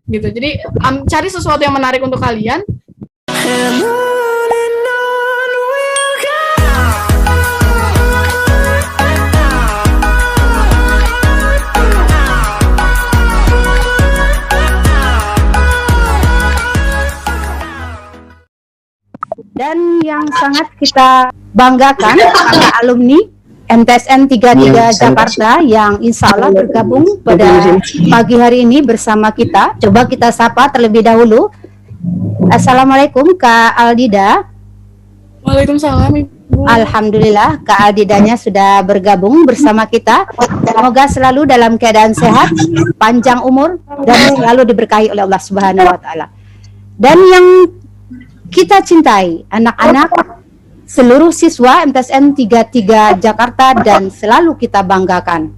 gitu. Jadi cari sesuatu yang menarik untuk kalian. Dan yang sangat kita banggakan para alumni MTSN 33 Jakarta yang insya Allah bergabung pada pagi hari ini bersama kita. Coba kita sapa terlebih dahulu. Assalamualaikum Kak Aldida. Waalaikumsalam Ibu. Alhamdulillah Kak Aldidanya sudah bergabung bersama kita. Semoga selalu dalam keadaan sehat, panjang umur, dan selalu diberkahi oleh Allah Subhanahu wa Ta'ala. Dan yang kita cintai, anak-anak, seluruh siswa MTSN 33 Jakarta dan selalu kita banggakan.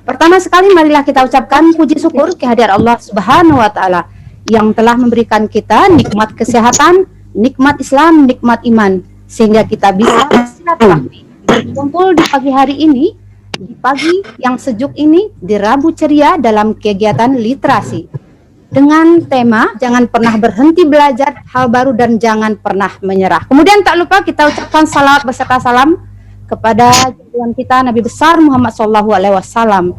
Pertama sekali marilah kita ucapkan puji syukur kehadirat Allah Subhanahu wa Ta'ala yang telah memberikan kita nikmat kesehatan, nikmat Islam, nikmat iman, sehingga kita bisa bersilaturahmi berkumpul di pagi hari ini, di pagi yang sejuk ini, di Rabu Ceria dalam kegiatan literasi. Dengan tema jangan pernah berhenti belajar hal baru dan jangan pernah menyerah. Kemudian tak lupa kita ucapkan salawat beserta salam kepada junjungan kita Nabi besar Muhammad SAW,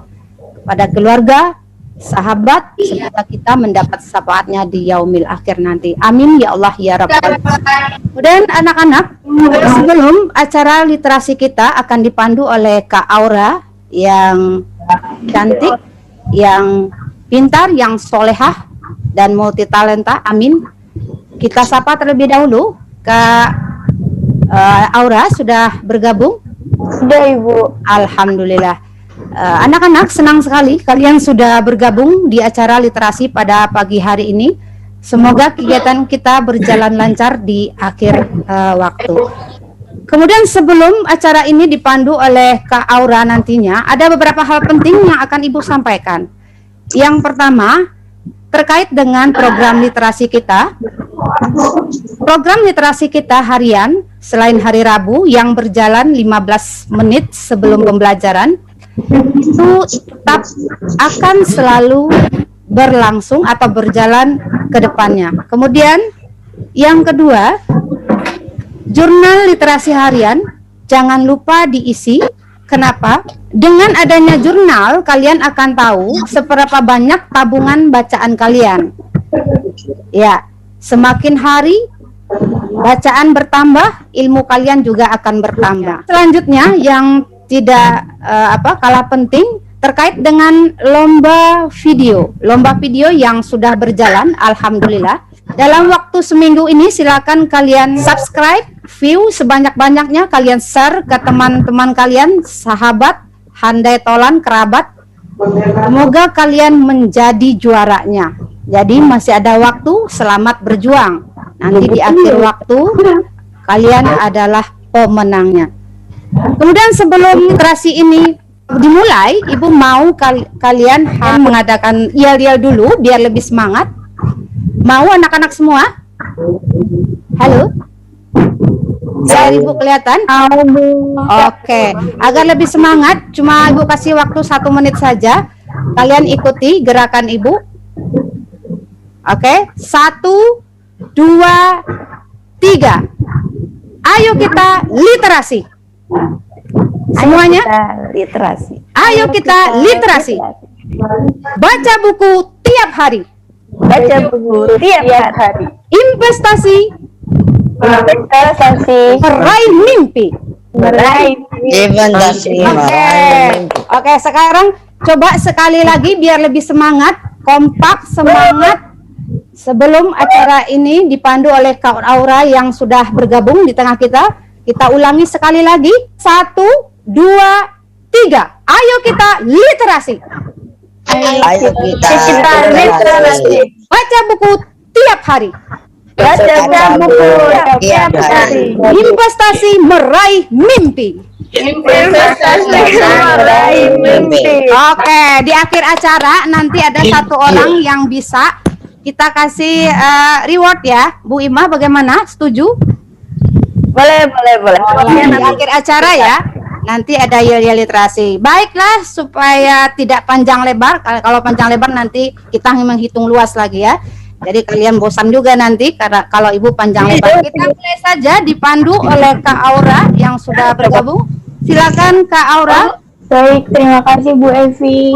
kepada keluarga, sahabat, semoga kita mendapat syafaatnya di yaumil akhir nanti. Amin ya Allah ya Rabbal. Kemudian anak-anak, sebelum acara literasi kita akan dipandu oleh Kak Aura yang cantik, yang pintar, yang solehah, dan multi talenta, amin. Kita sapa terlebih dahulu, Kak Aura sudah bergabung? Sudah Ibu. Alhamdulillah. Anak-anak senang sekali kalian sudah bergabung di acara literasi pada pagi hari ini. Semoga kegiatan kita berjalan lancar di akhir waktu. Kemudian sebelum acara ini dipandu oleh Kak Aura nantinya, ada beberapa hal penting yang akan Ibu sampaikan. Yang pertama, terkait dengan program literasi kita. Program literasi kita harian, selain hari Rabu yang berjalan 15 menit sebelum pembelajaran, itu tetap akan selalu berlangsung atau berjalan ke depannya. Kemudian, yang kedua, jurnal literasi harian jangan lupa diisi. Kenapa? Dengan adanya jurnal, kalian akan tahu seberapa banyak tabungan bacaan kalian. Ya, semakin hari bacaan bertambah, ilmu kalian juga akan bertambah. Selanjutnya, yang tidak kalah penting terkait dengan lomba video. Lomba video yang sudah berjalan, alhamdulillah. Dalam waktu seminggu ini silakan kalian subscribe, view sebanyak-banyaknya, kalian share ke teman-teman kalian, sahabat, handai tolan, kerabat. Semoga kalian menjadi juaranya. Jadi masih ada waktu, selamat berjuang. Nanti di akhir waktu kalian adalah pemenangnya. Kemudian sebelum literasi ini dimulai, Ibu mau kalian mengadakan yel-yel dulu biar lebih semangat. Mau anak-anak semua? Halo? Saya Ibu kelihatan? Oke, agar lebih semangat, cuma Ibu kasih waktu 1 menit saja. Kalian ikuti gerakan Ibu. Oke, 1, 2, 3. Ayo kita literasi. Semuanya? Literasi. Ayo kita literasi. Baca buku tiap hari. Baca buku tiap hari. Investasi. Meraih mimpi. Oke, sekarang coba sekali lagi biar lebih semangat, kompak, semangat. Sebelum acara ini dipandu oleh Kak Aura yang sudah bergabung di tengah kita, kita ulangi sekali lagi. 1, 2, 3. Ayo kita literasi. Ayo kita literasi. Baca buku tiap hari. Baca buku tiap hari. Investasi meraih mimpi. Oke, di akhir acara nanti ada 1 orang yang bisa kita kasih reward ya. Bu Ima bagaimana? Setuju? Boleh. Di akhir acara ya. nanti ada yel-yel literasi. Baiklah, supaya tidak panjang lebar. Kalau panjang lebar nanti kita menghitung luas lagi ya. Jadi kalian bosan juga nanti karena kalau Ibu panjang lebar. Kita mulai saja dipandu oleh Kak Aura yang sudah bergabung. Silakan Kak Aura. Baik, terima kasih Bu Evi.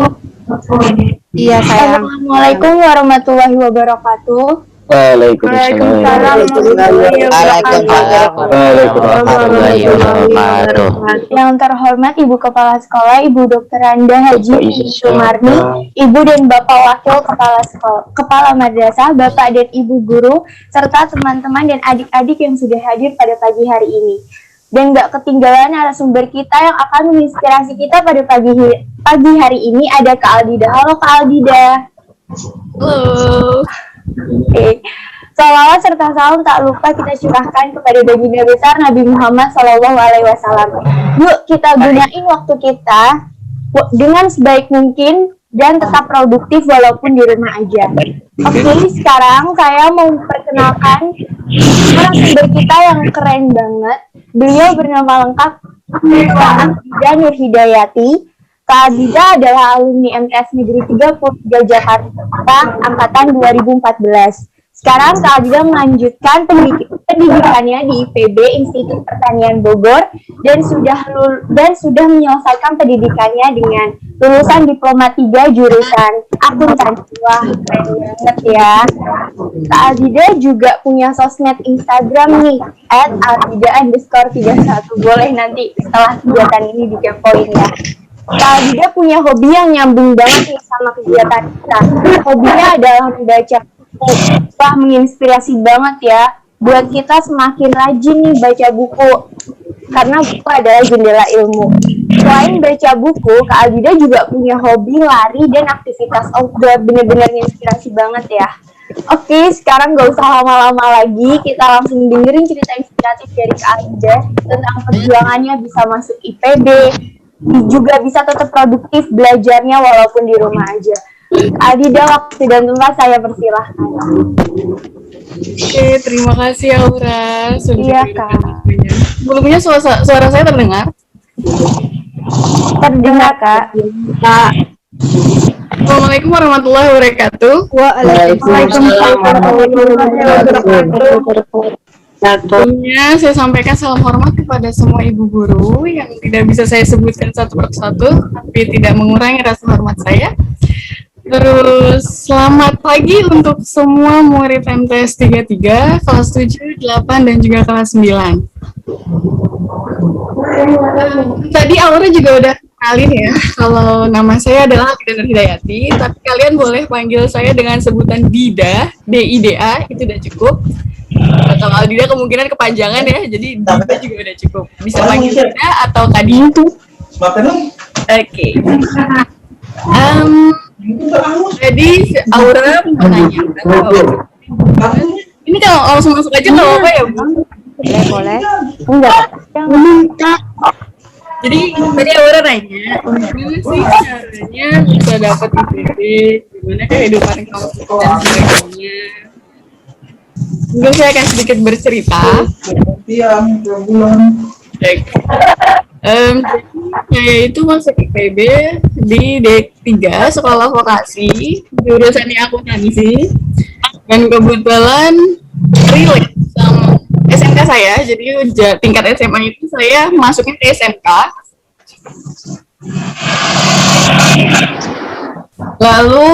Iya sayang. Assalamualaikum warahmatullahi wabarakatuh. Waalaikumsalam. Warahmatullahi wabarakatuh. Yang terhormat Ibu Kepala Sekolah, Ibu Dr. Randa Haji Sumarni, Ibu dan Bapak Wakil Kepala Sekolah, Kepala Madrasah, Bapak dan Ibu Guru, serta teman-teman dan adik-adik yang sudah hadir pada pagi hari ini. Dan gak ketinggalan narasumber kita yang akan menginspirasi kita pada pagi hari ini ada Kak Aldida. Halo Kak Aldida. Halo. Oke. Salawat serta salam tak lupa kita curahkan kepada baginda besar Nabi Muhammad SAW. Yuk kita gunain waktu kita dengan sebaik mungkin dan tetap produktif walaupun di rumah aja. Oke, sekarang saya mau memperkenalkan narasumber kita yang keren banget. Beliau bernama lengkap Kak Aldida Nur Hidayati. Kak Aldida adalah alumni MTS Negeri 33 Jakarta angkatan 2014. Sekarang Kak Aldida melanjutkan pendidikannya di IPB Institut Pertanian Bogor dan sudah menyelesaikan pendidikannya dengan lulusan diploma 3 jurusan akuntansi. Wah, keren banget ya. Kak Aldida juga punya sosmed Instagram nih @aldida_31. Boleh nanti setelah kegiatan ini dikepoin ya. Kak Aldida punya hobi yang nyambung banget nih sama kegiatan kita. Hobinya adalah membaca buku. Wah, menginspirasi banget ya. Buat kita semakin rajin nih baca buku. Karena buku adalah jendela ilmu. Selain baca buku, Kak Aldida juga punya hobi lari dan aktivitas outdoor. Bener-bener menginspirasi banget ya. Oke, sekarang gak usah lama-lama lagi. Kita langsung dengerin cerita inspiratif dari Kak Aldida tentang perjuangannya bisa masuk IPB, juga bisa tetap produktif belajarnya walaupun di rumah aja. Aldida, waktu dan tempat saya persilahkan. Oke, terima kasih Aura. Iya, Kak. Sebelumnya suara saya terdengar? Terdengar, Kak. Assalamualaikum warahmatullahi wabarakatuh. Waalaikumsalam warahmatullahi wabarakatuh. Sebelumnya saya sampaikan salam hormat kepada semua ibu guru yang tidak bisa saya sebutkan satu persatu, tapi tidak mengurangi rasa hormat saya. Terus selamat pagi untuk semua murid MTS 33, kelas 7, 8, dan juga kelas 9. Tadi Aura juga udah kenalin ya, kalau nama saya adalah Aldida Nur Hidayati, tapi kalian boleh panggil saya dengan sebutan Dida, D-I-D-A, itu udah cukup. Kalau Aldida kemungkinan kepanjangan ya, jadi Dida juga udah cukup. Bisa panggil Dida atau Kadi. Oke. Jadi Aura menanya. Ini kalau langsung masuk aja nggak apa-apa ya, Bu? Boleh. Enggak. Jadi tadi Aura nanya, gimana sih caranya bisa dapat IPB, gimana kehidupan kampus dan sebagainya. Mungkin saya akan sedikit bercerita. Saya itu masuk IPB di D3 Sekolah Vokasi, jurusannya akuntansi, dan kebetulan relate sama SMK saya, jadi tingkat SMA itu saya masuknya ke SMK. Lalu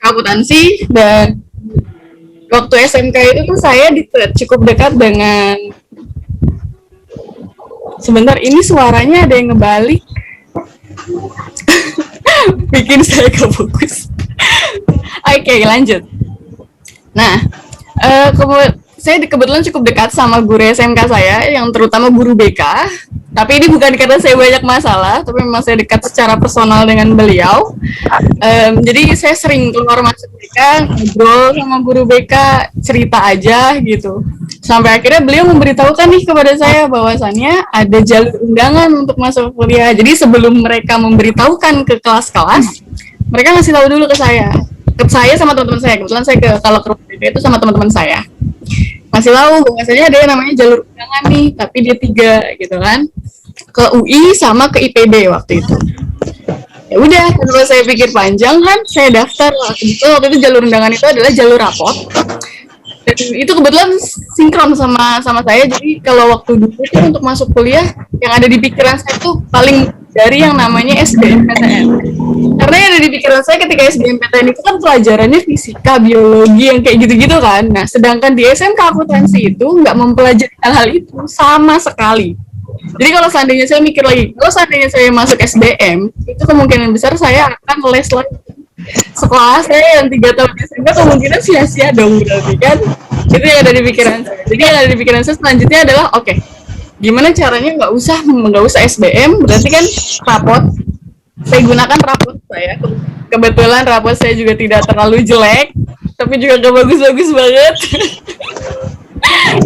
akuntansi, dan waktu SMK itu tuh saya cukup dekat dengan, sebentar ini suaranya ada yang ngebalik. Bikin saya gak fokus. Oke, lanjut. Nah, saya kebetulan cukup dekat sama guru SMK saya, yang terutama guru BK. Tapi ini bukan karena saya banyak masalah, tapi memang saya dekat secara personal dengan beliau. Jadi saya sering keluar masuk BK, ngobrol sama guru BK, cerita aja gitu. Sampai akhirnya beliau memberitahukan nih kepada saya bahwasannya ada jalur undangan untuk masuk kuliah. Jadi sebelum mereka memberitahukan ke kelas-kelas, mereka ngasih tahu dulu ke saya sama teman-teman saya. Kebetulan saya kalau ke BK itu sama teman-teman saya. masih tahu bahwasanya ada yang namanya jalur undangan nih, tapi dia 3 gitu kan, ke UI sama ke IPB waktu itu. Ya udah, kalau saya pikir panjang kan, saya daftar lah. Kebetulan waktu itu jalur undangan itu adalah jalur rapot. Dan itu kebetulan sinkron sama saya. Jadi kalau waktu dulu itu untuk masuk kuliah, yang ada di pikiran saya tuh paling dari yang namanya SBMPTN. Karena yang ada di pikiran saya ketika SBMPTN itu kan pelajarannya fisika, biologi, yang kayak gitu-gitu kan. Nah, sedangkan di SMK akuntansi itu nggak mempelajari hal-hal itu sama sekali. Jadi kalau seandainya saya mikir lagi, kalau seandainya saya masuk SBM, itu kemungkinan besar saya akan les lagi. Sekolah saya yang 3 tahun SMK kemungkinan sia-sia dong berarti kan. Itu yang ada di pikiran saya. Jadi yang ada di pikiran saya selanjutnya adalah oke, gimana caranya nggak usah SBM, berarti kan rapot. Saya gunakan rapot saya. Kebetulan rapot saya juga tidak terlalu jelek, tapi juga gak bagus-bagus banget.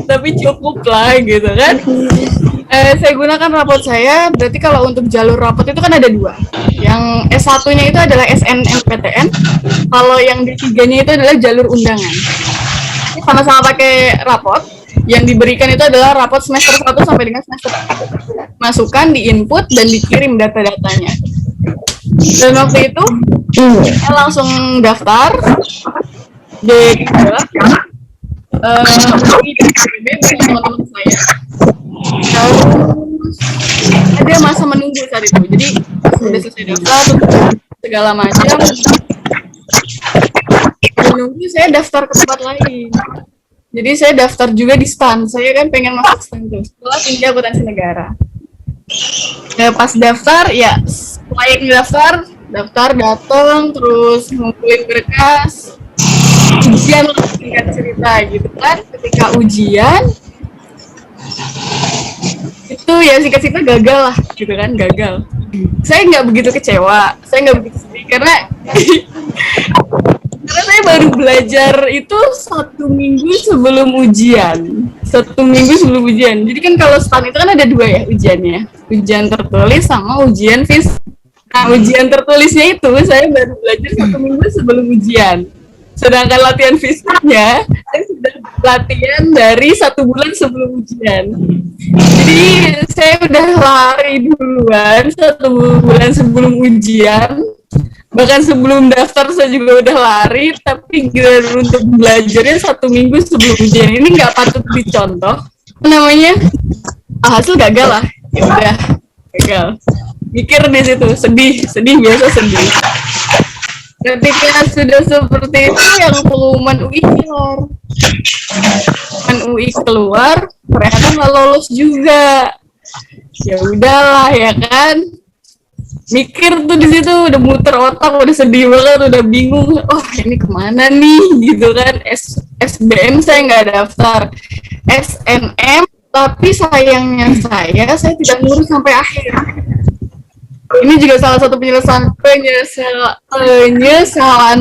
Tapi cukup lah gitu kan. Saya gunakan rapot saya, berarti kalau untuk jalur rapot itu kan ada 2. Yang S1-nya itu adalah SNMPTN, kalau yang D3-nya itu adalah jalur undangan. Sama-sama pakai rapot, yang diberikan itu adalah rapot semester 1 sampai dengan semester 4. Masukkan, di-input, dan dikirim data-datanya. Dan waktu itu, saya langsung daftar di teman-teman saya. Terus ada masa menunggu saat itu. Jadi sudah selesai daftar segala macam. Menunggu saya daftar ke tempat lain. Jadi saya daftar juga di STAN. Saya kan pengen masuk STAN tuh. Setelah tinggi akuntansi negara. Pas daftar ya layaknya daftar datang terus ngumpulin berkas. Ujian lah, singkat cerita gitu kan. Ketika ujian itu ya singkat cerita gagal lah gitu kan, gagal. Saya nggak begitu kecewa, saya nggak begitu sedih karena saya baru belajar itu 1 minggu sebelum ujian. 1 minggu sebelum ujian. Jadi kan kalau STAN itu kan ada 2 ya ujiannya, ujian tertulis sama ujian fisik. Nah, ujian tertulisnya itu saya baru belajar 1 minggu sebelum ujian. Sedangkan latihan fisiknya, saya sudah latihan dari 1 bulan sebelum ujian. Jadi saya udah lari duluan 1 bulan sebelum ujian. Bahkan sebelum daftar saya juga udah lari, tapi untuk belajarnya 1 minggu sebelum ujian. Ini nggak patut dicontoh. Namanya hasil gagal lah. Ya udah, gagal. Mikir di situ, sedih biasa sedih. Ketika sudah seperti itu yang pengumuman UI keluar. Ternyata nggak lolos juga. Ya udahlah ya kan. Mikir tuh di situ udah muter otak, udah sedih banget, udah bingung. Oh ini kemana nih gitu kan. SBM saya nggak daftar. SNM tapi sayangnya saya tidak ngurus sampai akhir. Ini juga salah satu penyesalan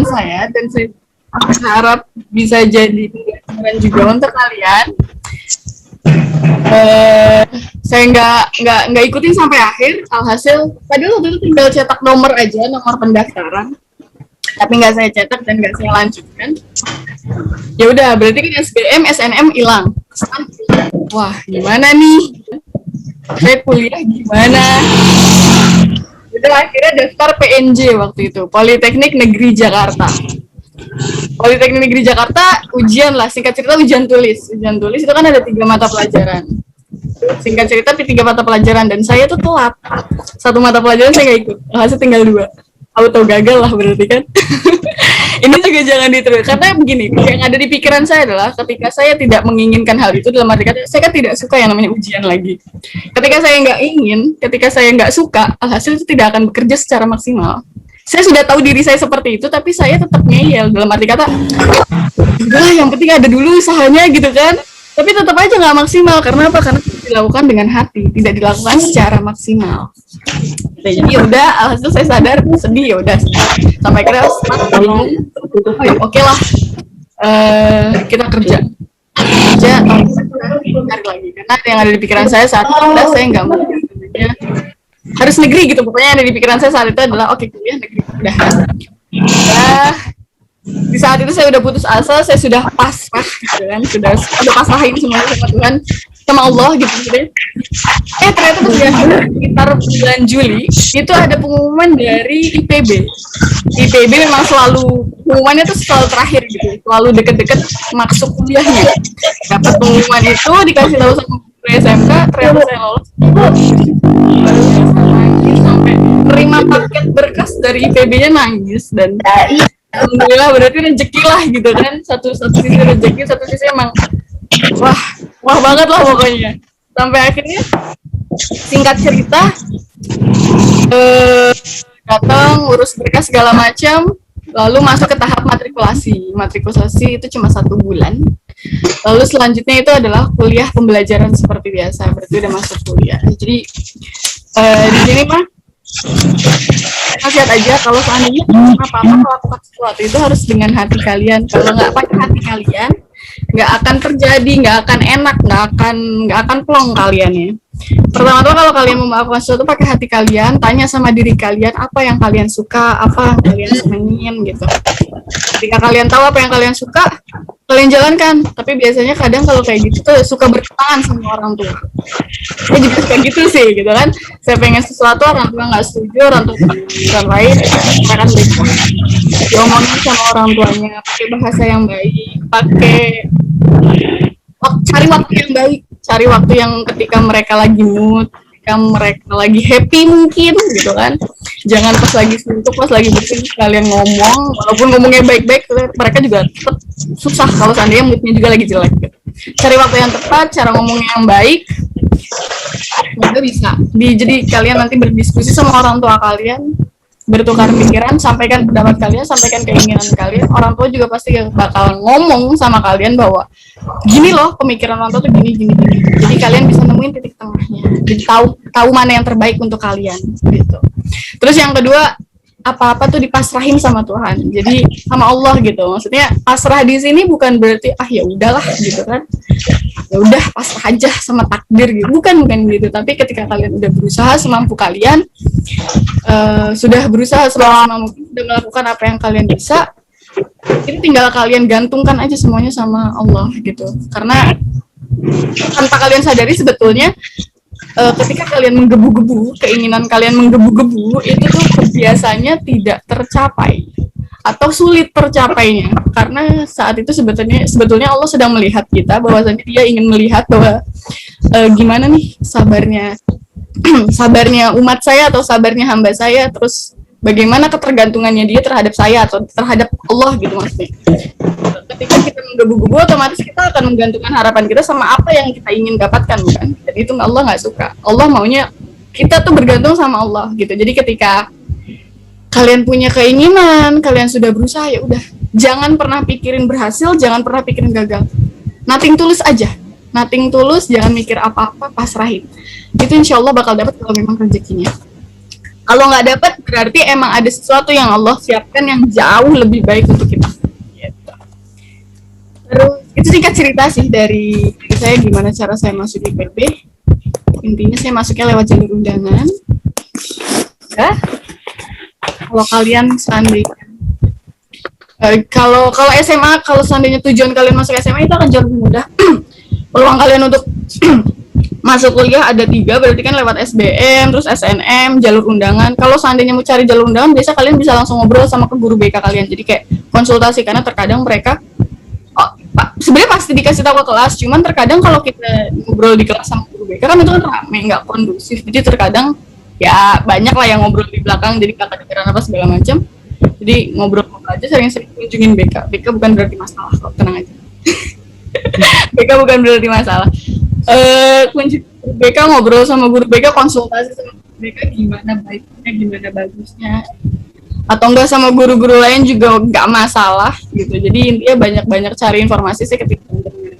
saya dan saya harap bisa jadi pelajaran juga untuk kalian. Saya nggak ikutin sampai akhir. Alhasil padahal waktu itu tinggal cetak nomor aja, nomor pendaftaran, tapi nggak saya cetak dan nggak saya lanjutkan. Ya udah, berarti kan SBM, SNM hilang. Wah gimana nih? Saya kuliah gimana? Udah akhirnya daftar PNJ waktu itu, Politeknik Negeri Jakarta. Politeknik Negeri Jakarta ujian lah, singkat cerita ujian tulis. Ujian tulis itu kan ada 3 mata pelajaran. Singkat cerita 3 mata pelajaran dan saya tuh telat. 1 mata pelajaran saya nggak ikut, hasil tinggal 2. Auto gagal lah berarti kan. Ini juga jangan diterus karena begini, yang ada di pikiran saya adalah ketika saya tidak menginginkan hal itu, dalam arti kata saya kan tidak suka yang namanya ujian lagi. Ketika saya nggak ingin, ketika saya nggak suka, alhasil itu tidak akan bekerja secara maksimal. Saya sudah tahu diri saya seperti itu, tapi saya tetap ngeyel, dalam arti kata udah yang penting ada dulu usahanya gitu kan. Tapi tetap aja nggak maksimal. Karena apa? Karena dilakukan dengan hati, tidak dilakukan secara maksimal. Jadi udah, alhasil saya sadar sedih, ya udah sampai kira bingung. Oh ya oke lah, kita kerja cari lagi karena yang ada di pikiran saya saat itu udah saya nggak mau harus negeri gitu. Pokoknya yang ada di pikiran saya saat itu adalah oke kuliah negeri udah Di saat itu saya udah putus asa, saya sudah pasrah gitu kan, sudah pasrahin semuanya sama Tuhan, sama Allah gitu deh. Ternyata pas sekitar bulan Juli itu ada pengumuman dari IPB. IPB memang selalu pengumumannya tuh selalu terakhir gitu, selalu deket-deket masuk kuliahnya. Dapat pengumuman itu dikasih tahu sama guru SMK, ternyata saya lolos. Sampai terima paket berkas dari IPB-nya nangis dan alhamdulillah berarti rezeki lah gitu kan, satu sisi rezeki, satu sisi emang wah banget lah pokoknya. Sampai akhirnya singkat cerita datang urus berkas segala macam, lalu masuk ke tahap matrikulasi itu cuma 1 bulan, lalu selanjutnya itu adalah kuliah pembelajaran seperti biasa, berarti udah masuk kuliah. Jadi di sini mah nasihat aja, kalau seandainya apa-apa melakukan sesuatu itu harus dengan hati kalian. Kalau nggak pakai hati kalian, nggak akan terjadi, nggak akan enak, nggak akan plong kalian ya. Pertama-tama kalau kalian mau melakukan sesuatu, pakai hati kalian, tanya sama diri kalian apa yang kalian suka, apa yang kalian senengin gitu. Ketika kalian tahu apa yang kalian suka, kalian jalankan. Tapi biasanya kadang kalau kayak gitu tuh suka bertentangan sama orang tua. Saya juga suka gitu sih gitu kan. Saya pengen sesuatu, orang tua nggak setuju, orang tua pikiran lain, akan diomongin sama orang tuanya, pakai bahasa yang baik, cari waktu yang baik, cari waktu yang ketika mereka lagi mood, ketika mereka lagi happy mungkin gitu kan. Jangan pas lagi suntuk, pas lagi bersih kalian ngomong, walaupun ngomongnya baik-baik, mereka juga tetap susah kalau seandainya moodnya juga lagi jelek gitu. Cari waktu yang tepat, cara ngomongnya yang baik, semoga bisa. Jadi kalian nanti berdiskusi sama orang tua kalian, bertukar pikiran, sampaikan pendapat kalian, sampaikan keinginan kalian. Orang tua juga pasti bakal ngomong sama kalian bahwa gini loh pemikiran orang tua tuh gini. Jadi kalian bisa nemuin titik tengahnya. Jadi tahu mana yang terbaik untuk kalian gitu. Terus yang kedua, apa-apa tuh dipasrahin sama Tuhan. Jadi sama Allah gitu. Maksudnya pasrah di sini bukan berarti ya udahlah gitu kan. Ya udah pasrah aja sama takdir gitu. Bukan gitu. Tapi ketika kalian udah berusaha semampu kalian, sudah berusaha semampu mungkin, sudah melakukan apa yang kalian bisa, ini tinggal kalian gantungkan aja semuanya sama Allah gitu. Karena tanpa kalian sadari sebetulnya ketika kalian menggebu-gebu, keinginan kalian menggebu-gebu itu tuh biasanya tidak tercapai atau sulit tercapainya, karena saat itu sebetulnya Allah sedang melihat kita, bahwasanya Dia ingin melihat bahwa gimana nih sabarnya umat saya atau sabarnya hamba saya, terus bagaimana ketergantungannya dia terhadap saya atau terhadap Allah gitu maksudnya. Ketika kita menggebu-gebu, otomatis kita akan menggantungkan harapan kita sama apa yang kita ingin dapatkan kan. Jadi itu Allah nggak suka. Allah maunya kita tuh bergantung sama Allah gitu. Jadi ketika kalian punya keinginan, kalian sudah berusaha, ya udah, jangan pernah pikirin berhasil, jangan pernah pikirin gagal. Nothing tulus aja. Nothing tulus, jangan mikir apa-apa, pasrahin. Itu insya Allah bakal dapat kalau memang rezekinya. Kalau nggak dapat, berarti emang ada sesuatu yang Allah siapkan yang jauh lebih baik untuk kita. Gitu. Terus itu singkat cerita sih dari saya gimana cara saya masuk di IPB. Intinya saya masuknya lewat jalur undangan. Ya. Kalau kalian seandainya kalau SMA, kalau seandainya tujuan kalian masuk SMA itu akan jauh lebih mudah. Peluang kalian untuk masuk kuliah ada 3, berarti kan lewat SBM, terus SNM, jalur undangan. Kalau seandainya mau cari jalur undangan, biasa kalian bisa langsung ngobrol sama ke guru BK kalian. Jadi kayak konsultasi, karena terkadang mereka sebenarnya pasti dikasih tahu ke kelas, cuman terkadang kalau kita ngobrol di kelas sama guru BK kan itu kan rame, nggak kondusif. Jadi terkadang ya banyak lah yang ngobrol di belakang, jadi kakak dengeran apa segala macam. Jadi ngobrol aja, sering-sering kunjungin BK. BK bukan berarti masalah kok, tenang aja. BK bukan berarti masalah. Kunci BK, ngobrol sama guru BK, konsultasi sama guru BK gimana baiknya, gimana bagusnya, atau enggak sama guru-guru lain juga enggak masalah gitu. Jadi intinya banyak-banyak cari informasi sih ketika internet.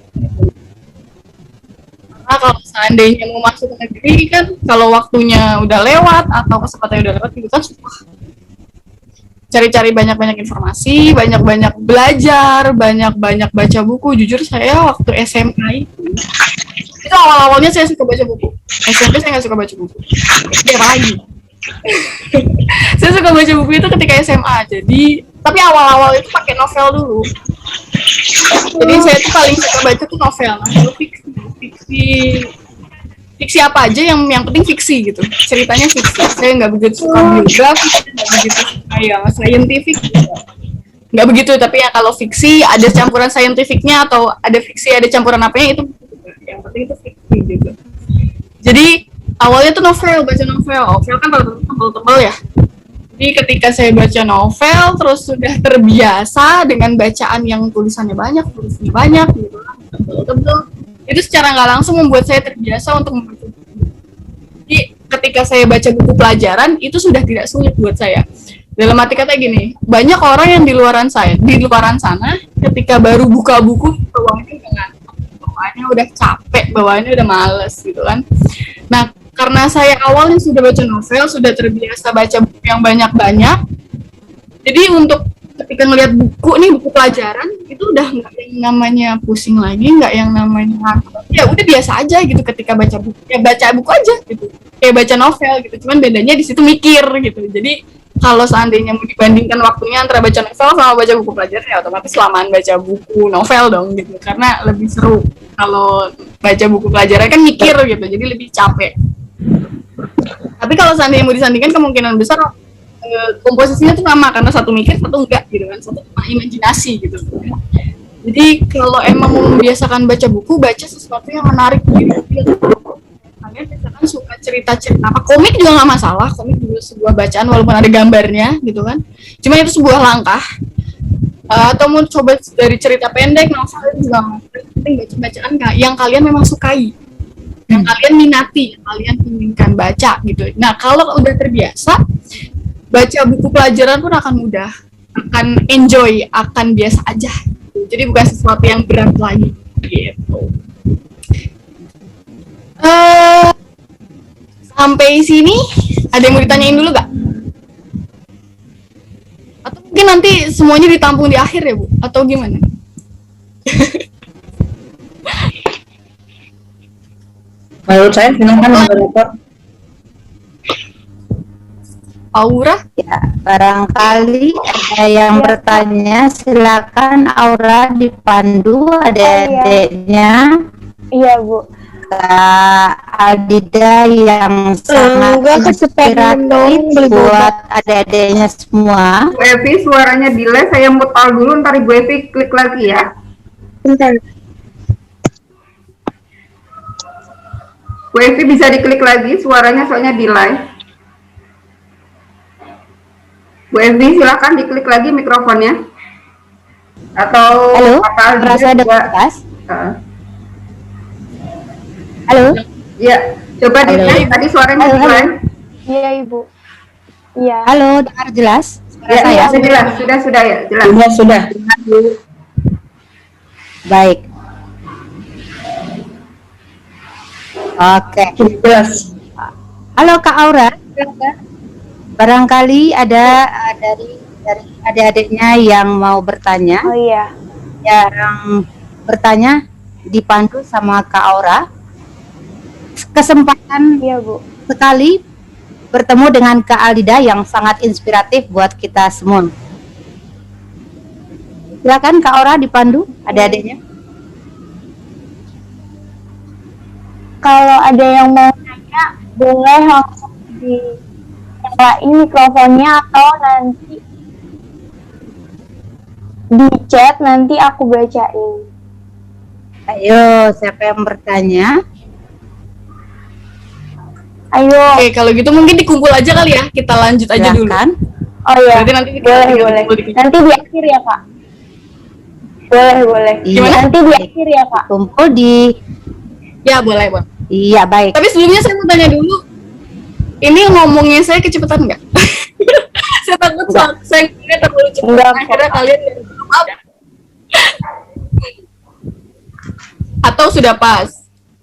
Karena kalau seandainya mau masuk ke negeri kan, kalau waktunya udah lewat atau kesempatannya udah lewat, itu kan susah. Cari-cari banyak-banyak informasi, banyak-banyak belajar, banyak-banyak baca buku. Jujur saya waktu SMA itu awal-awalnya saya suka baca buku. SMP saya nggak suka baca buku. Apa lagi? Saya suka baca buku itu ketika SMA. Jadi, tapi awal-awal itu pakai novel dulu. Jadi saya tuh paling suka baca tuh novel fiksi apa aja yang penting fiksi gitu. Ceritanya fiksi. Saya nggak begitu suka biografi, nggak begitu suka yang scientific. Nggak begitu, tapi ya kalau fiksi ada campuran scientificnya atau ada fiksi ada campuran apanya itu yang penting itu fiksi gitu. Jadi awalnya tuh baca novel kan tebel-tebel ya. Jadi ketika saya baca novel terus sudah terbiasa dengan bacaan yang tulisannya banyak gitu kan, tebel-tebel. Itu secara nggak langsung membuat saya terbiasa untuk membaca buku. Jadi ketika saya baca buku pelajaran itu sudah tidak sulit buat saya. Dalam arti kata gini, banyak orang yang di luaran sana ketika baru buka buku bawaannya udah ngantuk, bawaannya udah capek, bawaannya udah males gitu kan. Nah, karena saya awalnya sudah baca novel, sudah terbiasa baca buku yang banyak-banyak. Jadi untuk ketika ngelihat buku pelajaran itu udah nggak yang namanya pusing lagi, nggak yang namanya ngantuk. Ya udah biasa aja gitu ketika baca buku. Ya baca buku aja gitu. Kayak baca novel gitu. Cuman bedanya di situ mikir gitu. Jadi kalau seandainya mau dibandingkan waktunya antara baca novel sama baca buku pelajaran ya otomatis lamaan baca buku novel dong gitu. Karena lebih seru. Kalau baca buku pelajaran kan mikir gitu. Jadi lebih capek. Tapi kalau seandainya mau disandingkan kemungkinan besar komposisinya tuh sama karena satu mikir satu enggak gitu kan, satu imajinasi gitu. Jadi kalau emang mau membiasakan baca buku, baca sesuatu yang menarik gitu. Kalian misalkan suka cerita-cerita apa, komik juga nggak masalah, komik juga sebuah bacaan walaupun ada gambarnya gitu kan. Cuma itu sebuah langkah. Atau mau coba dari cerita pendek, novel itu juga penting baca bacaan yang kalian memang sukai, yang kalian minati, yang kalian inginkan baca gitu. Nah kalau udah terbiasa baca buku pelajaran pun akan mudah, akan enjoy, akan biasa aja. Jadi bukan sesuatu yang berat lagi gitu. Sampai sini ada yang mau ditanyain dulu gak? Atau mungkin nanti semuanya ditampung di akhir ya Bu? Atau gimana? Menurut saya silakan moderator. Aura? Ya, barangkali ada yang bertanya, silakan Aura dipandu adik-adiknya. Iya, Bu. Kak Adida yang sangat inspiratif buat adik-adiknya semua. Bu Evi suaranya delay, saya mutal dulu, ntar Ibu Evi klik lagi ya. Bentar. Bu Evi bisa diklik lagi, suaranya soalnya delay. Bu Evi silakan diklik lagi mikrofonnya. Atau Halo, apa merasa ada juga. kelas? Halo? Ya, coba diklik, tadi suaranya Halo, delay. Iya, Ibu. Iya. Halo, dengar jelas? Ya, Saya? sudah jelas, sudah ya, jelas. Sudah. Baik. Oke. Jelas. Halo Kak Aura. Barangkali ada dari adik-adiknya yang mau bertanya. Oh iya. Yang bertanya dipandu sama Kak Aura. Kesempatan Iya, Bu. sekali bertemu dengan Kak Aldida yang sangat inspiratif buat kita semua. Silakan Kak Aura dipandu adik-adiknya. Kalau ada yang mau nanya, boleh langsung dinyalain mikrofonnya atau nanti di chat, nanti aku bacain. Ayo, siapa yang bertanya? Ayo. Oke, kalau gitu mungkin dikumpul aja kali ya. Kita lanjut aja dulu. Silakan. Oh iya. Berarti nanti kita boleh. kumpul di- Nanti di akhir ya, Kak. Boleh. Iya. Nanti di akhir ya, Kak. Kumpul di. Ya, boleh, Bang. Iya, baik. Tapi sebelumnya saya mau tanya dulu. Ini ngomongnya saya kecepatan nggak? Saya takut saya ngomongnya terlalu cepat. Enggak, Akhirnya kalian maaf. Atau sudah pas?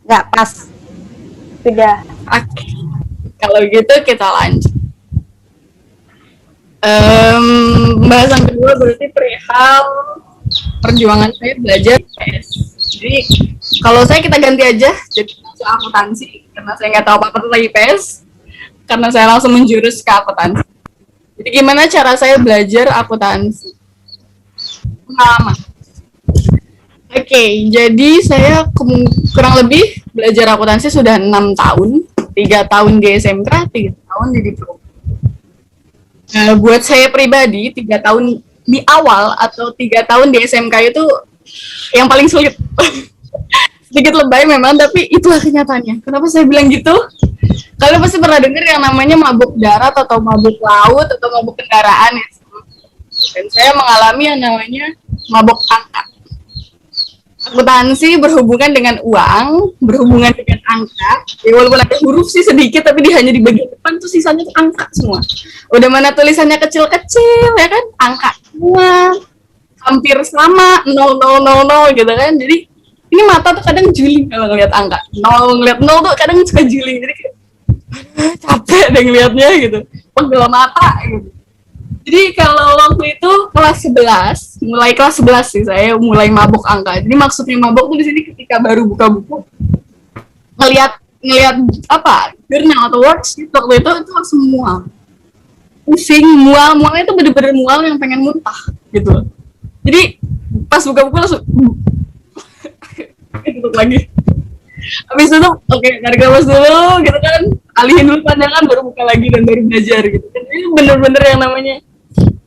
Nggak pas. Sudah. Oke. Kalau gitu kita lanjut. Pembahasan kedua berarti perihal perjuangan saya belajar IPS. Jadi kalau saya kita ganti aja jadi langsung akuntansi karena saya nggak tahu apa-apa tentang IPS. karena saya langsung menjurus ke akuntansi. Jadi gimana cara saya belajar akuntansi? Pengalaman. Oke, jadi saya kurang lebih belajar akuntansi sudah 6 tahun, 3 tahun di SMK, 3 tahun di diploma. Nah, buat saya pribadi, 3 tahun di awal atau 3 tahun di SMK itu yang paling sulit. Sedikit lebay memang, tapi itulah kenyataannya. Kenapa saya bilang gitu? Kalian pasti pernah dengar yang namanya mabuk darat atau mabuk laut atau mabuk kendaraan ya. Dan saya mengalami yang namanya mabuk angka. Akuntansi berhubungan dengan uang, berhubungan dengan angka. Ya walaupun ada huruf sih sedikit, tapi dia hanya di bagian depan tuh sisanya tuh angka semua. Udah mana tulisannya kecil-kecil ya kan, angka semua, hampir sama 0000 gitu kan. Jadi ini mata tuh kadang juling kalau ngeliat angka. Ngeliat 0 tuh kadang suka juling. Jadi kayak capek deh ngeliatnya gitu, pegel mata gitu. Jadi kalau waktu itu kelas 11, mulai kelas 11 sih saya mulai mabuk angka. Jadi maksudnya mabuk tuh di sini ketika baru buka buku, ngeliat apa jurnal atau worksheet waktu itu langsung mual, pusing, mualnya itu bener-bener mual yang pengen muntah gitu. Jadi pas buka buku langsung tutup lagi. Habis itu oke, tarik nafas dulu gitu kan, alihin dulu pandangan, baru buka lagi dan baru belajar gitu. Jadi bener-bener yang namanya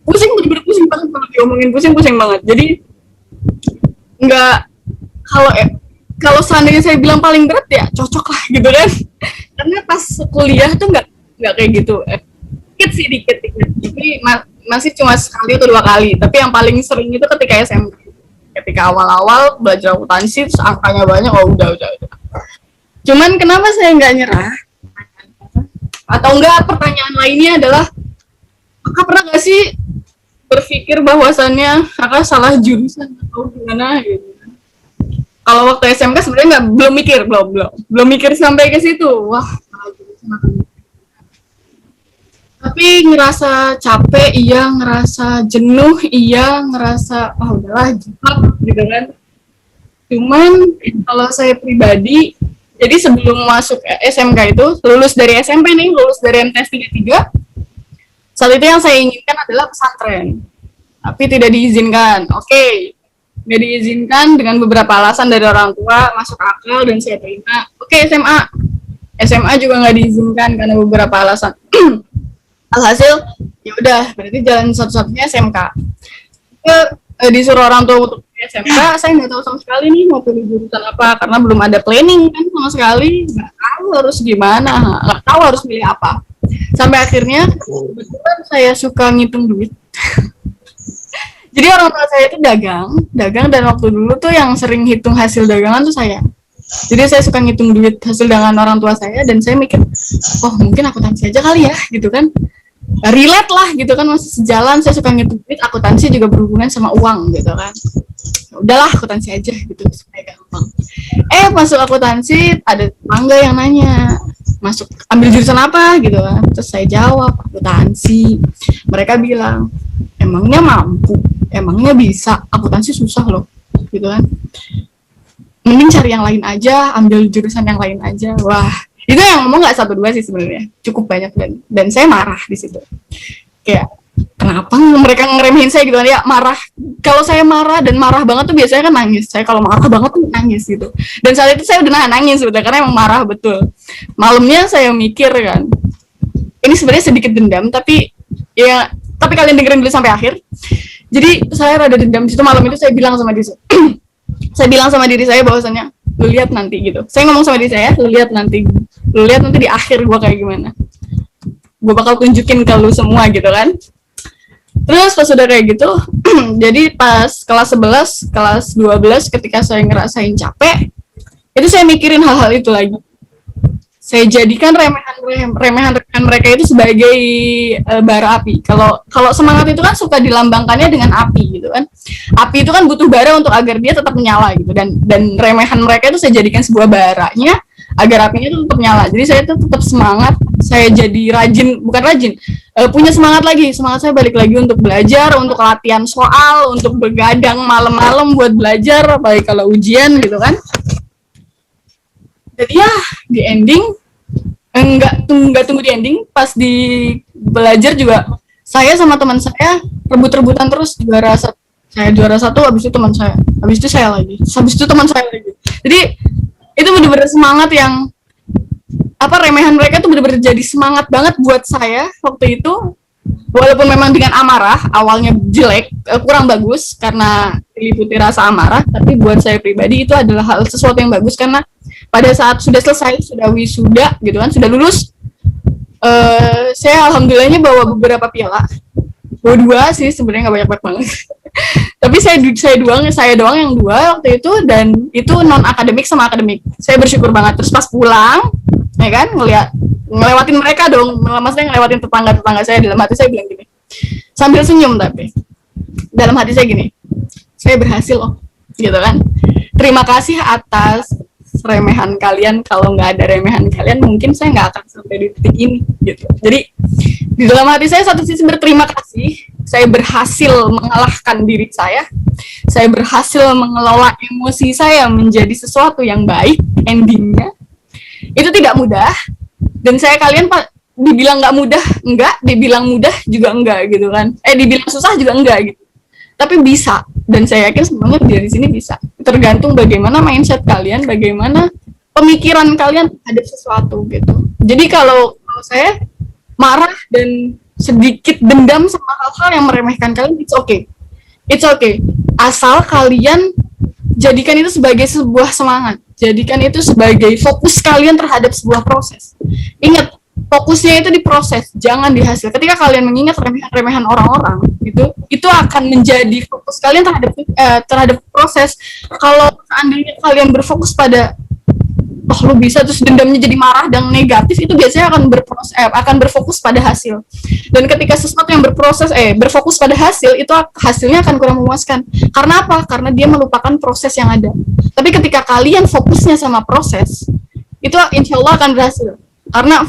pusing, bener-bener pusing banget kalau diomongin, pusing banget. Jadi nggak, kalau seandainya saya bilang paling berat ya cocok lah gitu kan. Karena pas kuliah tuh nggak kayak gitu. Dikit. Tapi masih cuma sekali atau 2 kali. Tapi yang paling sering itu ketika SMP. Ketika awal-awal belajar akuntansi, terus angkanya banyak, oh udah. Cuman kenapa saya nggak nyerah? Atau enggak, pertanyaan lainnya adalah, Kakak pernah nggak sih berpikir bahwasannya Kakak salah jurusan atau gimana gitu? Kalau waktu SMK sebenarnya belum mikir sampai ke situ. Wah, salah jurusan. Tapi ngerasa capek, iya, ngerasa jenuh, iya, ngerasa udahlah jebak gitu kan. Cuman kalau saya pribadi, jadi sebelum masuk SMK itu, lulus dari SMP nih, lulus dari MTS 33, saat itu yang saya inginkan adalah pesantren. Tapi tidak diizinkan. Oke, nggak diizinkan dengan beberapa alasan dari orang tua, masuk akal dan saya terima. Oke, SMA juga nggak diizinkan karena beberapa alasan. Alhasil ya udah, berarti jalan satu-satunya SMK. Disuruh orang tua untuk SMK, saya nggak tahu sama sekali nih mau pilih jurusan apa, karena belum ada planning kan sama sekali, nggak tahu harus gimana, nggak tahu harus pilih apa. Sampai akhirnya kebetulan saya suka ngitung duit. Jadi orang tua saya itu dagang, dan waktu dulu tuh yang sering hitung hasil dagangan tuh saya. Jadi saya suka ngitung duit hasil dagangan orang tua saya, dan saya mikir, oh mungkin akuntansi aja kali ya gitu kan. Relate lah gitu kan, masih sejalan. Saya suka ngitung duit, akuntansi juga berhubungan sama uang gitu kan. Udahlah akuntansi aja gitu supaya gampang. Masuk akuntansi ada tetangga yang nanya, ambil jurusan apa gitu kan. Terus saya jawab akuntansi. Mereka bilang, emangnya mampu, emangnya bisa, akuntansi susah loh gitu kan. Mending cari yang lain aja, ambil jurusan yang lain aja. Wah, itu yang ngomong nggak 1-2 sih sebenarnya, cukup banyak, dan saya marah di situ. Kayak kenapa mereka ngeremehin saya gitu kan ya, marah. Kalau saya marah dan marah banget tuh biasanya kan nangis. Saya kalau marah banget tuh nangis gitu. Dan saat itu saya udah nahan nangis sebetulnya karena emang marah betul. Malamnya saya mikir kan, ini sebenarnya sedikit dendam, tapi kalian dengerin dulu sampai akhir. Jadi saya rada dendam di situ. Malam itu saya bilang sama diri saya, bahwasannya lu lihat nanti gitu. Saya ngomong sama diri saya, lu lihat nanti di akhir gua kayak gimana. Gua bakal tunjukin ke lu semua gitu kan. Terus pas udah kayak gitu, jadi pas kelas 11, kelas 12 ketika saya ngerasain capek, itu saya mikirin hal-hal itu lagi. Saya jadikan remehan mereka itu sebagai bara api. Kalau semangat itu kan suka dilambangkannya dengan api gitu kan. Api itu kan butuh bara untuk agar dia tetap menyala gitu. Dan remehan mereka itu saya jadikan sebuah baranya agar apinya itu tetap nyala. Jadi saya itu tetap semangat. Saya jadi punya semangat lagi. Semangat saya balik lagi untuk belajar, untuk latihan soal, untuk begadang malam-malam buat belajar, apalagi kalau ujian gitu kan. Jadi ya di ending nggak tunggu di ending, pas di belajar juga saya sama teman saya rebut-rebutan terus juara satu. Saya juara satu, habis itu teman saya, habis itu saya lagi, habis itu teman saya lagi. Jadi itu benar-benar semangat yang remehan mereka tuh benar-benar jadi semangat banget buat saya waktu itu. Walaupun memang dengan amarah, awalnya jelek, kurang bagus karena diliputi rasa amarah, tapi buat saya pribadi itu adalah sesuatu yang bagus karena pada saat sudah selesai, sudah wisuda gitu kan, sudah lulus, saya alhamdulillahnya bawa beberapa piala. Bawa 2 sih, sebenarnya nggak banyak banget. Tapi saya doang yang 2 waktu itu, dan itu non akademik sama akademik. Saya bersyukur banget. Terus pas pulang, ya kan, ngelewatin mereka dong, maksudnya ngelewatin tetangga saya, dalam hati saya bilang gini, sambil senyum, tapi dalam hati saya gini, saya berhasil loh, gitu kan. Terima kasih atas remehan kalian. Kalau nggak ada remehan kalian, mungkin saya nggak akan sampai di titik ini, gitu. Jadi di dalam hati saya satu sisi berterima kasih, saya berhasil mengalahkan diri saya berhasil mengelola emosi saya menjadi sesuatu yang baik. Endingnya itu tidak mudah, dan dibilang nggak mudah enggak, dibilang mudah juga enggak gitu kan, dibilang susah juga enggak gitu, tapi bisa. Dan saya yakin semuanya dari sini bisa, tergantung bagaimana mindset kalian, bagaimana pemikiran kalian terhadap sesuatu gitu. Jadi kalau saya marah dan sedikit dendam sama hal-hal yang meremehkan kalian, it's okay, asal kalian jadikan itu sebagai sebuah semangat, jadikan itu sebagai fokus kalian terhadap sebuah proses. Ingat, fokusnya itu di proses, jangan di hasil. Ketika kalian mengingat remehan orang-orang, itu akan menjadi fokus kalian terhadap proses. Kalau seandainya kalian berfokus pada lu bisa, terus dendamnya jadi marah dan negatif, itu biasanya akan berfokus pada hasil. Dan ketika sesuatu yang berfokus pada hasil, itu hasilnya akan kurang memuaskan. Karena apa? Karena dia melupakan proses yang ada. Tapi ketika kalian fokusnya sama proses, itu insya Allah akan berhasil. Karena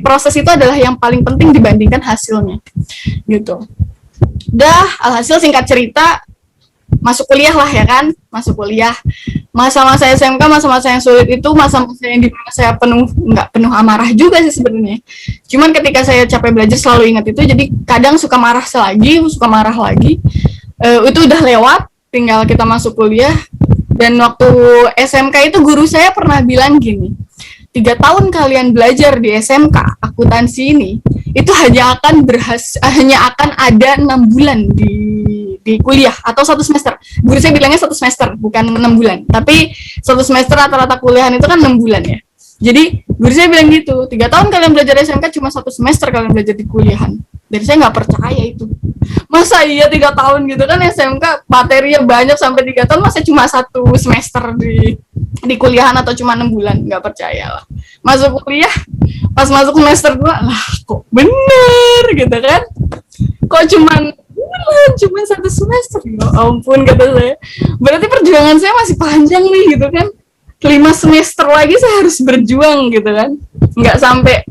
proses itu adalah yang paling penting dibandingkan hasilnya, gitu. Alhasil singkat cerita, masuk kuliah lah ya kan, masuk kuliah. Masa-masa SMK, masa-masa yang sulit itu masa-masa yang dimana saya nggak penuh amarah juga sih sebenarnya. Cuman ketika saya capek belajar selalu ingat itu, jadi kadang suka marah lagi. Itu udah lewat, tinggal kita masuk kuliah. Dan waktu SMK itu guru saya pernah bilang gini, 3 tahun kalian belajar di SMK akuntansi ini, itu hanya akan ada 6 bulan di kuliah atau 1 semester. Guru saya bilangnya 1 semester, bukan 6 bulan. Tapi 1 semester rata-rata kuliahan itu kan 6 bulan ya. Jadi guru saya bilang gitu, 3 tahun kalian belajar SMK, cuma 1 semester kalian belajar di kuliahan. Dan saya nggak percaya itu. Masa iya 3 tahun gitu kan, SMK materinya banyak sampai 3 tahun, masa cuma 1 semester di kuliahan atau cuma 6 bulan? Nggak percaya lah. Masuk kuliah, pas masuk semester 2, lah kok bener gitu kan. Kok cuma 1 semester, ya ampun kata saya. Berarti perjuangan saya masih panjang nih gitu kan. 5 semester lagi saya harus berjuang gitu kan. Nggak sampai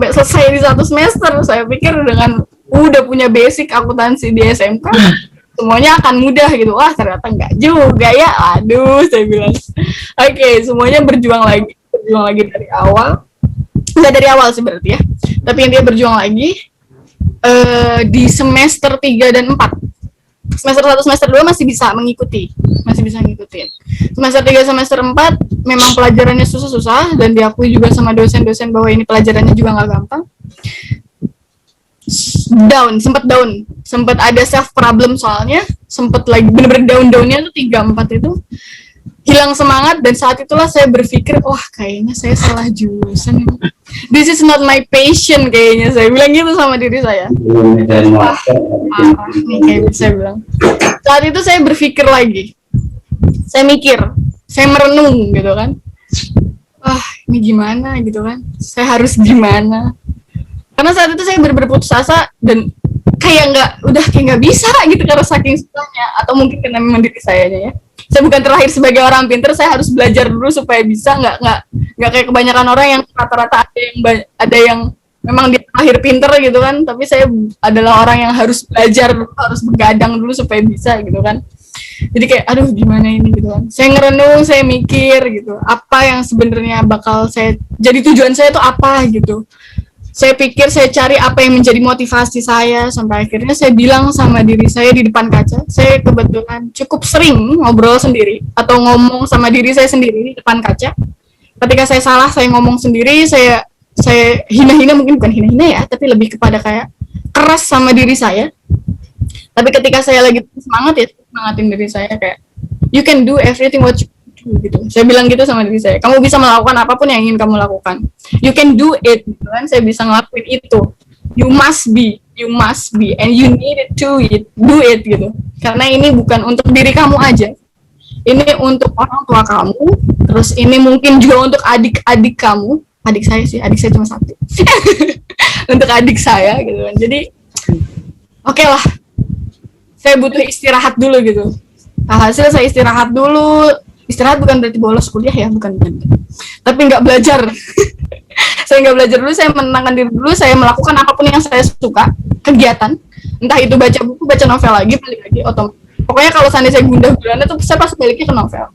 selesai di 1 semester. Saya pikir dengan udah punya basic akuntansi di SMK, semuanya akan mudah gitu. Wah ternyata nggak juga ya. Aduh, saya bilang. Oke, semuanya berjuang lagi dari awal. Nggak dari awal sih berarti ya. Tapi intinya berjuang lagi. Di semester 3 dan 4, semester 1, semester 2 masih bisa ngikutin. Semester 3, semester 4 memang pelajarannya susah-susah, dan diakui juga sama dosen-dosen bahwa ini pelajarannya juga nggak gampang. Sempat ada self problem, soalnya sempat lagi bener-bener downnya tuh 3-4 itu hilang semangat. Dan saat itulah saya berpikir, wah kayaknya saya salah jurusan, this is not my passion, kayaknya saya bilang gitu sama diri saya. Wah parah nih kayaknya, saya bilang. Saat itu saya berpikir lagi, saya merenung gitu kan, wah ini gimana gitu kan, saya harus gimana. Karena saat itu saya benar-benar putus asa, dan kayak nggak bisa gitu karena saking susahnya, atau mungkin karena memang diri sayanya ya. Saya bukan terlahir sebagai orang pintar, saya harus belajar dulu supaya bisa. Nggak kayak kebanyakan orang yang rata-rata ada yang memang dia lahir pintar gitu kan, tapi saya adalah orang yang harus belajar dulu, harus begadang dulu supaya bisa gitu kan. Jadi kayak aduh gimana ini gitu kan. Saya ngerenung, saya mikir gitu, apa yang sebenarnya bakal saya jadi tujuan saya itu apa gitu. Saya pikir, saya cari apa yang menjadi motivasi saya, sampai akhirnya saya bilang sama diri saya di depan kaca. Saya kebetulan cukup sering ngobrol sendiri atau ngomong sama diri saya sendiri di depan kaca. Ketika saya salah, saya ngomong sendiri, saya hina-hina, mungkin bukan hina-hina ya, tapi lebih kepada kayak keras sama diri saya. Tapi ketika saya lagi semangat ya, semangatin diri saya kayak you can do everything what you do gitu. Saya bilang gitu sama diri saya. Kamu bisa melakukan apapun yang ingin kamu lakukan. You can do it gitu kan. Saya bisa ngelakuin itu. You must be, and you need to do it gitu. Karena ini bukan untuk diri kamu aja. Ini untuk orang tua kamu. Terus ini mungkin juga untuk adik-adik kamu. Adik saya cuma satu. Untuk adik saya gitu kan. Jadi oke lah. Saya butuh istirahat dulu gitu. Hasil saya istirahat dulu. Istirahat bukan berarti bolos kuliah ya, bukan. Tapi nggak belajar. Saya nggak belajar dulu, saya menenangkan diri dulu, saya melakukan apapun yang saya suka, kegiatan. Entah itu baca buku, baca novel lagi, balik lagi, otomatis. Pokoknya kalau seandainya saya gundah gulana tuh saya pasti baliknya ke novel.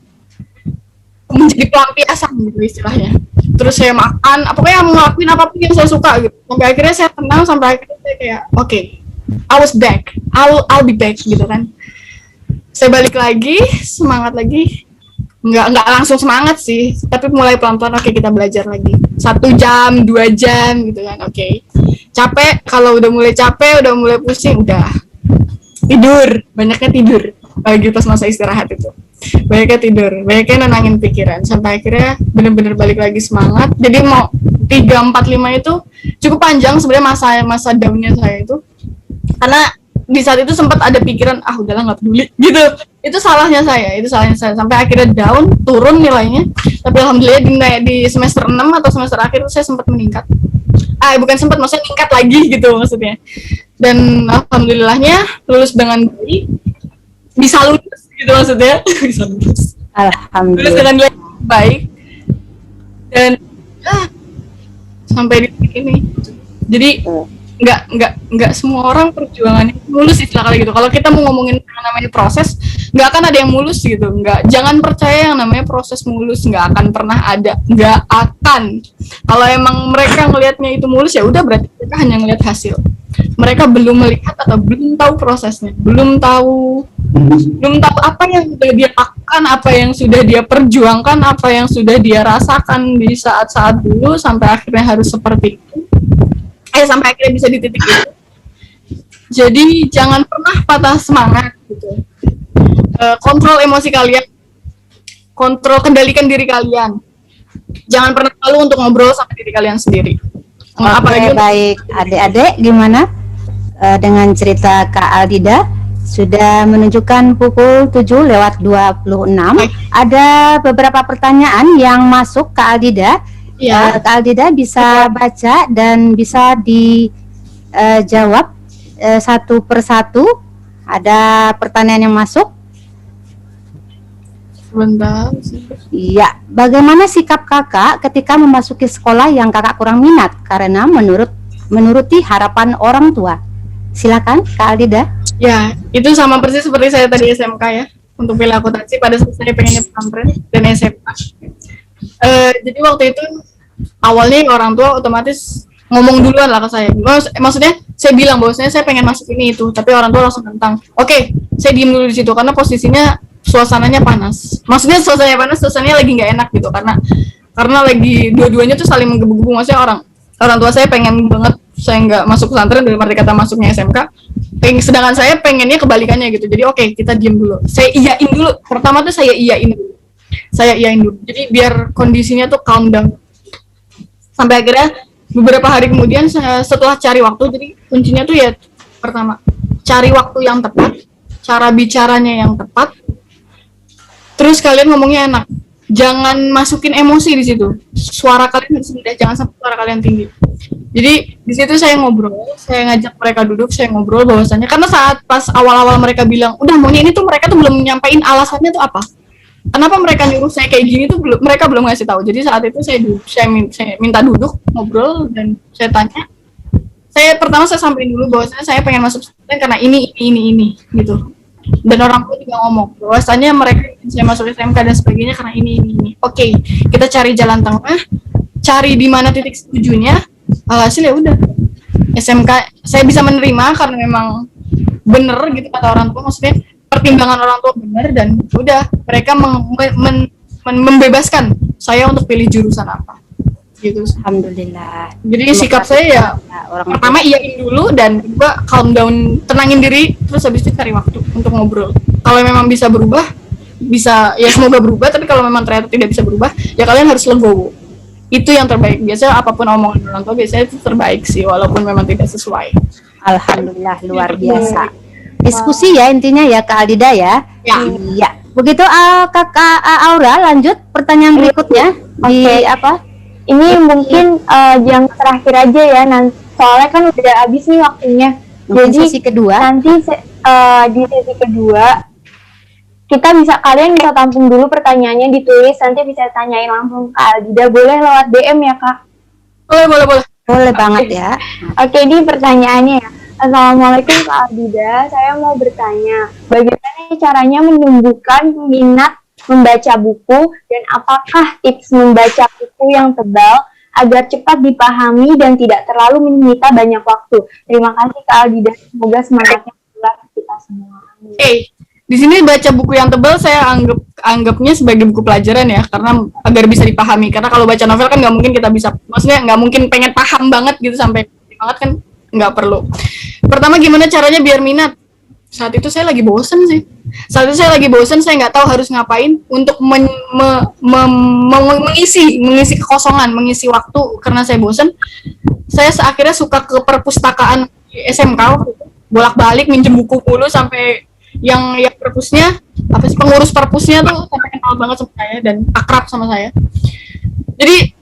Menjadi pelampiasan gitu istilahnya. Terus saya makan, pokoknya ngelakuin apapun yang saya suka gitu. Sampai akhirnya saya tenang, sampai akhirnya saya kayak, oke, I was back, I'll be back gitu kan. Saya balik lagi, semangat lagi. Nggak langsung semangat sih, tapi mulai pelan-pelan. Oke, kita belajar lagi 1 jam 2 jam gitu kan. Oke. Capek, kalau udah mulai capek, udah mulai pusing, udah tidur, banyaknya tidur lagi pas masa istirahat itu, banyaknya tidur, banyaknya nenangin pikiran, sampai akhirnya bener-bener balik lagi semangat. Jadi mau 3, 4, 5 itu cukup panjang sebenarnya masa downnya saya itu, karena di saat itu sempat ada pikiran udahlah nggak peduli gitu. Itu salahnya saya sampai akhirnya down, turun nilainya. Tapi alhamdulillah di semester 6 atau semester akhir saya sempat meningkat. Bukan sempat, maksudnya meningkat lagi gitu maksudnya. Dan alhamdulillahnya lulus dengan baik, bisa lulus gitu maksudnya. Bisa lulus. Alhamdulillah. Lulus dengan nilai baik. Dan sampai di sini. Jadi nggak semua orang perjuangannya mulus istilah kali gitu. Kalau kita mau ngomongin yang namanya proses, nggak akan ada yang mulus gitu. Jangan percaya yang namanya proses mulus, nggak akan pernah ada, nggak akan. Kalau emang mereka ngelihatnya itu mulus, ya udah berarti mereka hanya ngelihat hasil. Mereka belum melihat atau belum tahu prosesnya, belum tahu apa yang sudah dia lakukan, apa yang sudah dia perjuangkan, apa yang sudah dia rasakan di saat-saat dulu sampai akhirnya harus seperti itu. Sampai akhirnya bisa di titik itu. Jadi jangan pernah patah semangat gitu. Kontrol emosi kalian, kendalikan diri kalian. Jangan pernah malu untuk ngobrol sama diri kalian sendiri. Oke, baik. Adik-adik gimana dengan cerita Kak Aldida? Sudah menunjukkan pukul 7:26. Ada beberapa pertanyaan yang masuk Kak Aldida. Ya. Kak Aldida bisa baca dan bisa dijawab satu persatu. Ada pertanyaan yang masuk. Sebentar. Iya, bagaimana sikap kakak ketika memasuki sekolah yang kakak kurang minat karena menuruti harapan orang tua? Silakan Kak Aldida. Ya, itu sama persis seperti saya tadi SMK ya. Untuk pilih akuntansi pada saat saya pengennya pesantren dan SMA. Jadi waktu itu awalnya orang tua otomatis ngomong duluan lah ke saya. Maksudnya saya bilang bahwasanya saya pengen masuk ini itu, tapi orang tua langsung tentang. Oke, saya diem dulu di situ karena posisinya suasananya panas. Maksudnya suasananya lagi nggak enak gitu karena lagi dua-duanya tuh saling menggebu-gebu. Maksudnya orang tua saya pengen banget saya nggak masuk pesantren dalam arti kata masuknya SMK. Sedangkan saya pengennya kebalikannya gitu. Jadi oke, kita diem dulu. Saya iyain dulu. Pertama tuh saya iyain dulu. Jadi biar kondisinya tuh calm down. Sampai akhirnya beberapa hari kemudian setelah cari waktu, jadi kuncinya tuh ya pertama cari waktu yang tepat, cara bicaranya yang tepat, terus kalian ngomongnya enak, jangan masukin emosi di situ, suara kalian harus rendah, jangan sampai suara kalian tinggi. Jadi di situ saya ngobrol, saya ngajak mereka duduk, saya ngobrol bahwasannya karena saat pas awal-awal mereka bilang udah maunya ini tuh, mereka tuh belum menyampaikan alasannya tuh apa. Kenapa mereka nyuruh saya kayak gini tuh mereka belum ngasih tahu. Jadi saat itu saya minta duduk ngobrol dan saya tanya. Saya sampein dulu bahwa saya pengen masuk pesantren karena ini gitu. Dan orang tua juga ngomong bahwasanya mereka ingin saya masuk SMK dan sebagainya karena ini. Oke, kita cari jalan tengah, cari di mana titik setujunya. Hasil ya udah SMK saya bisa menerima karena memang bener gitu kata orang tua, maksudnya pertimbangan orang tua bener, dan udah mereka membebaskan saya untuk pilih jurusan apa gitu. Alhamdulillah. Jadi sikap saya ya pertama iyain dulu, dan kedua calm down, tenangin diri, terus habis itu cari waktu untuk ngobrol. Kalau memang bisa berubah, bisa ya semoga berubah, tapi kalau memang ternyata tidak bisa berubah, ya kalian harus legowo. Itu yang terbaik. Biasanya apapun omongan orang tua biasanya itu terbaik sih, walaupun memang tidak sesuai. Alhamdulillah, luar biasa. Diskusi ya intinya ya Kak Aldida ya. Iya. Begitu Kakak Aura, lanjut pertanyaan berikutnya. Di apa? Ini mungkin yang terakhir aja ya, nanti soalnya kan udah habis nih waktunya. Jadi Jadi sesi kedua. nanti di sesi kedua kalian bisa tampung dulu pertanyaannya, ditulis, nanti bisa tanyain langsung ke Aldida. Boleh lewat DM ya Kak? Boleh. Boleh banget ya. Oke, ini pertanyaannya ya. Assalamualaikum Kak Aldida, saya mau bertanya, bagaimana caranya menumbuhkan minat membaca buku, dan apakah tips membaca buku yang tebal agar cepat dipahami dan tidak terlalu menyita banyak waktu? Terima kasih Kak Aldida, semoga semangatnya menular kita semua. Di sini baca buku yang tebal saya anggapnya sebagai buku pelajaran ya, karena agar bisa dipahami. Karena kalau baca novel kan nggak mungkin kita bisa, maksudnya nggak mungkin pengen paham banget gitu sampai banget kan, nggak perlu. Pertama, gimana caranya biar minat? Saat itu saya lagi bosen sih. Saya nggak tahu harus ngapain untuk mengisi kekosongan, mengisi waktu karena saya bosen. Saya akhirnya suka ke perpustakaan di SMK, bolak-balik minjem buku mulu sampai yang perpusnya, pengurus perpusnya tuh sampai kenal banget sama saya dan akrab sama saya. Jadi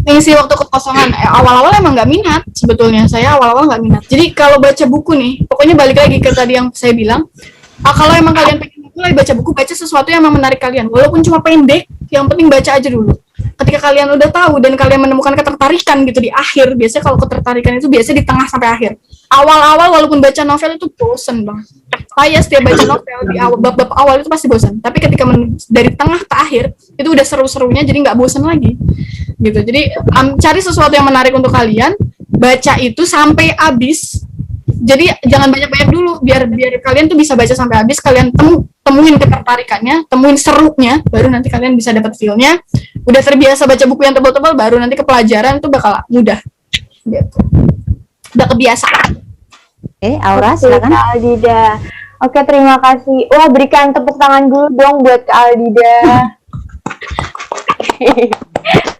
mengisi waktu kekosongan. Awal-awal emang nggak minat sebetulnya, saya awal-awal nggak minat. Jadi kalau baca buku nih, pokoknya balik lagi ke tadi yang saya bilang, kalau emang kalian pengen mulai baca buku, baca sesuatu yang emang menarik kalian, walaupun cuma pendek, yang penting baca aja dulu. Ketika kalian udah tahu dan kalian menemukan ketertarikan gitu di akhir, biasanya kalau ketertarikan itu biasanya di tengah sampai akhir. Awal-awal walaupun baca novel itu bosen bang. Saya setiap baca novel di awal, bab-bab awal itu pasti bosan. Tapi ketika dari tengah ke akhir itu udah seru-serunya, jadi nggak bosan lagi. Gitu. Jadi cari sesuatu yang menarik untuk kalian, baca itu sampai habis. Jadi jangan banyak-banyak dulu, biar kalian tuh bisa baca sampai habis. Kalian temuin ketertarikannya, temuin serunya, baru nanti kalian bisa dapat feel-nya. Udah terbiasa baca buku yang tebal-tebal, baru nanti ke pelajaran tuh bakal mudah. Gitu. Udah kebiasaan. Aura silakan. Kak Aldida. Oke, terima kasih. Wah, berikan tepuk tangan dulu dong buat Kak Aldida.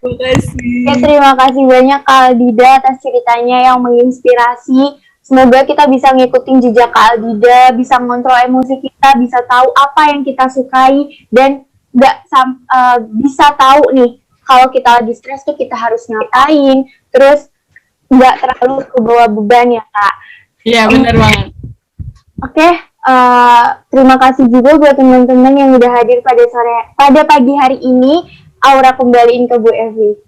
Terima kasih. Oke, terima kasih banyak Kak Aldida atas ceritanya yang menginspirasi. Semoga kita bisa ngikutin jejak Kak Aldida, bisa ngontrol emosi kita, bisa tahu apa yang kita sukai, dan bisa tahu nih kalau kita lagi stres tuh kita harus ngapain, terus nggak terlalu kebawa beban ya Kak. Iya, benar banget. Oke, terima kasih juga buat teman-teman yang udah hadir pada pagi hari ini. Aura kembaliin ke Bu Evi.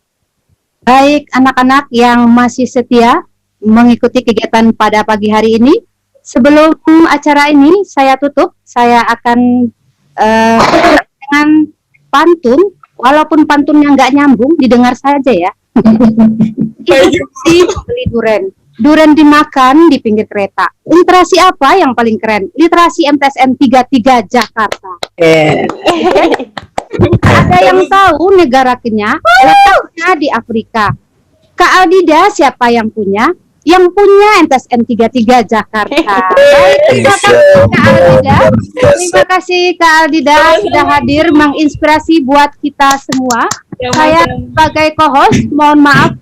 Baik, anak-anak yang masih setia mengikuti kegiatan pada pagi hari ini. Sebelum acara ini saya tutup, saya akan dengan pantun, walaupun pantunnya nggak nyambung, didengar saja ya. Ibu beli duren. Duren dimakan di pinggir kereta. Literasi apa yang paling keren? Literasi MTSN 33 Jakarta. Ada yang tahu negara Kenya letaknya di Afrika. Kak Aldida siapa yang punya? Yang punya MTSN 33 Jakarta. Baik, terima kasih Kak Aldida. Terima kasih Kak Aldida sudah hadir menginspirasi buat kita semua. Saya sebagai co-host mohon maaf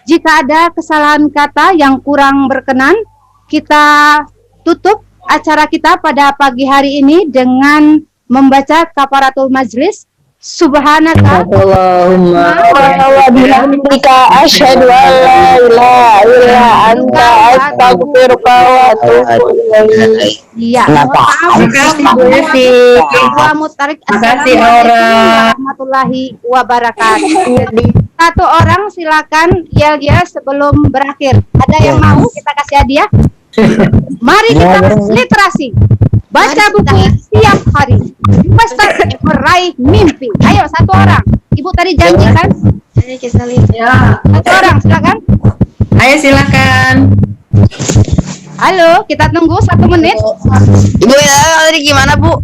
jika ada kesalahan kata yang kurang berkenan. Kita tutup acara kita pada pagi hari ini dengan membaca kafaratul majlis. Subhanaka Allahumma wa bihamdika asyhadu an la ilaha illa anta astaghfiruka wa atubu ilaik. Iya. Makasih Aura. Warahmatullahi wabarakatuh. Satu orang silakan yel-yel sebelum berakhir. Ada yang mau kita kasih hadiah? Mari kita literasi. Baca buku tiap hari. Investasi meraih mimpi. Ayo satu orang. Ibu tadi janji kan? Ya. Satu orang silakan. Ayo silakan. Halo, kita tunggu 1 menit. Ibu tadi gimana Bu?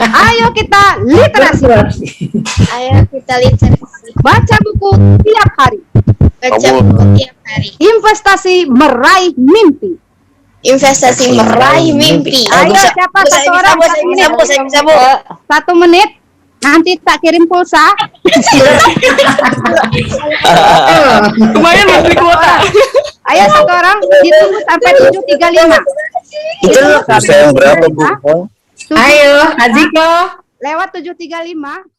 Ayo kita literasi. Ayo kita literasi. Baca buku tiap hari. Baca buku tiap hari. Investasi meraih mimpi. Investasi meraih mimpi. Ayo siapa satu orang? 1 menit. 1 menit. Nanti tak kirim pulsa. Lumayan Mas beli kuota. Ayo satu orang ditunggu sampai 7.35. Itu loh Saya berapa Bu? Ayo, Aziko. Lewat 7.35.